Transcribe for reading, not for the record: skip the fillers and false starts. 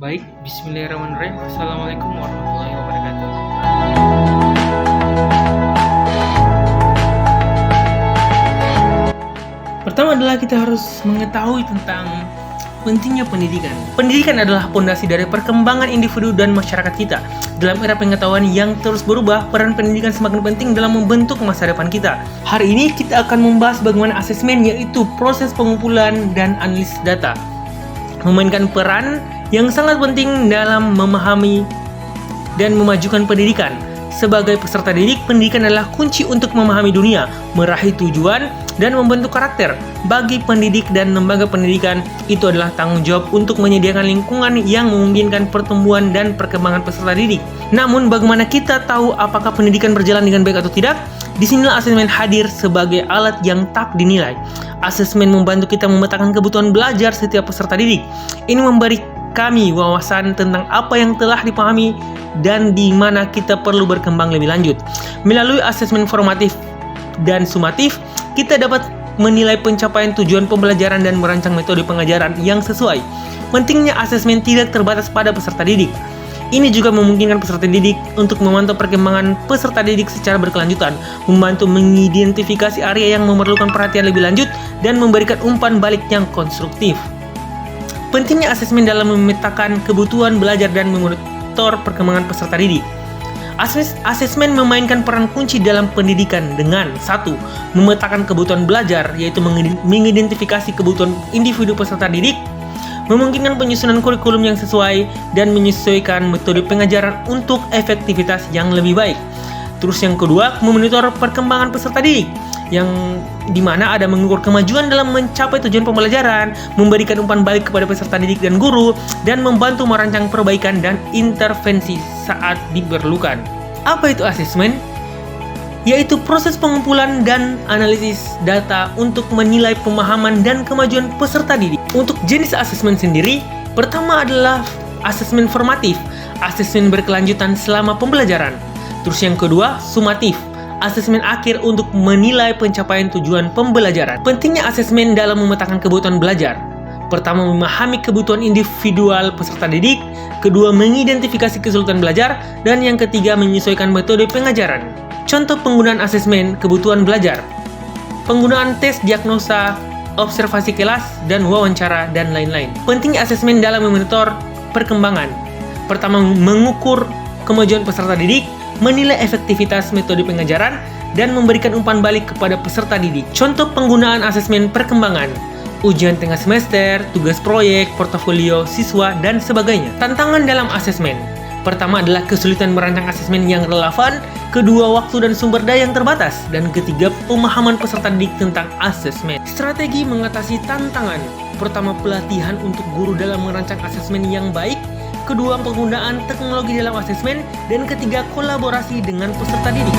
Baik, bismillahirrahmanirrahim. Assalamualaikum warahmatullahi wabarakatuh. Pertama adalah kita harus mengetahui tentang pentingnya pendidikan. Pendidikan adalah fondasi dari perkembangan individu dan masyarakat kita. Dalam era pengetahuan yang terus berubah, peran pendidikan semakin penting dalam membentuk masa depan kita. Hari ini kita akan membahas bagaimana asesmen, yaitu proses pengumpulan dan analisis data, memainkan peran yang sangat penting dalam memahami dan memajukan pendidikan. Sebagai peserta didik, pendidikan adalah kunci untuk memahami dunia, meraih tujuan, dan membentuk karakter. Bagi pendidik dan lembaga pendidikan, itu adalah tanggung jawab untuk menyediakan lingkungan yang memungkinkan pertumbuhan dan perkembangan peserta didik. Namun, bagaimana kita tahu apakah pendidikan berjalan dengan baik atau tidak? Disinilah asesmen hadir sebagai alat yang tak dinilai. Asesmen membantu kita memetakan kebutuhan belajar setiap peserta didik. Ini memberi kami wawasan tentang apa yang telah dipahami dan di mana kita perlu berkembang lebih lanjut. Melalui asesmen formatif dan sumatif, kita dapat menilai pencapaian tujuan pembelajaran dan merancang metode pengajaran yang sesuai. Pentingnya asesmen tidak terbatas pada peserta didik. Ini juga memungkinkan peserta didik untuk memantau perkembangan peserta didik secara berkelanjutan, membantu mengidentifikasi area yang memerlukan perhatian lebih lanjut, dan memberikan umpan balik yang konstruktif. Pentingnya asesmen dalam memetakan kebutuhan belajar dan memonitor perkembangan peserta didik. Asesmen memainkan peran kunci dalam pendidikan dengan 1. Memetakan kebutuhan belajar, yaitu mengidentifikasi kebutuhan individu peserta didik, memungkinkan penyusunan kurikulum yang sesuai, dan menyesuaikan metode pengajaran untuk efektivitas yang lebih baik. Terus yang kedua, memonitor perkembangan peserta didik, yang dimana ada mengukur kemajuan dalam mencapai tujuan pembelajaran, memberikan umpan balik kepada peserta didik dan guru, dan membantu merancang perbaikan dan intervensi saat diperlukan. Apa itu asesmen? Yaitu proses pengumpulan dan analisis data untuk menilai pemahaman dan kemajuan peserta didik. Untuk jenis asesmen sendiri, pertama adalah asesmen formatif, asesmen berkelanjutan selama pembelajaran. Terus yang kedua, sumatif, asesmen akhir untuk menilai pencapaian tujuan pembelajaran. Pentingnya asesmen dalam memetakan kebutuhan belajar. Pertama, memahami kebutuhan individual peserta didik. Kedua, mengidentifikasi kesulitan belajar. Dan yang ketiga, menyesuaikan metode pengajaran. Contoh penggunaan asesmen kebutuhan belajar: penggunaan tes diagnosa, observasi kelas, dan wawancara, dan lain-lain. Pentingnya asesmen dalam memonitor perkembangan. Pertama, mengukur kemajuan peserta didik, menilai efektivitas metode pengajaran, dan memberikan umpan balik kepada peserta didik. Contoh penggunaan asesmen perkembangan: ujian tengah semester, tugas proyek, portofolio siswa, dan sebagainya. Tantangan dalam asesmen: pertama adalah kesulitan merancang asesmen yang relevan, kedua waktu dan sumber daya yang terbatas, dan ketiga pemahaman peserta didik tentang asesmen. Strategi mengatasi tantangan: pertama, pelatihan untuk guru dalam merancang asesmen yang baik, kedua, penggunaan teknologi dalam asesmen, dan ketiga, kolaborasi dengan peserta didik.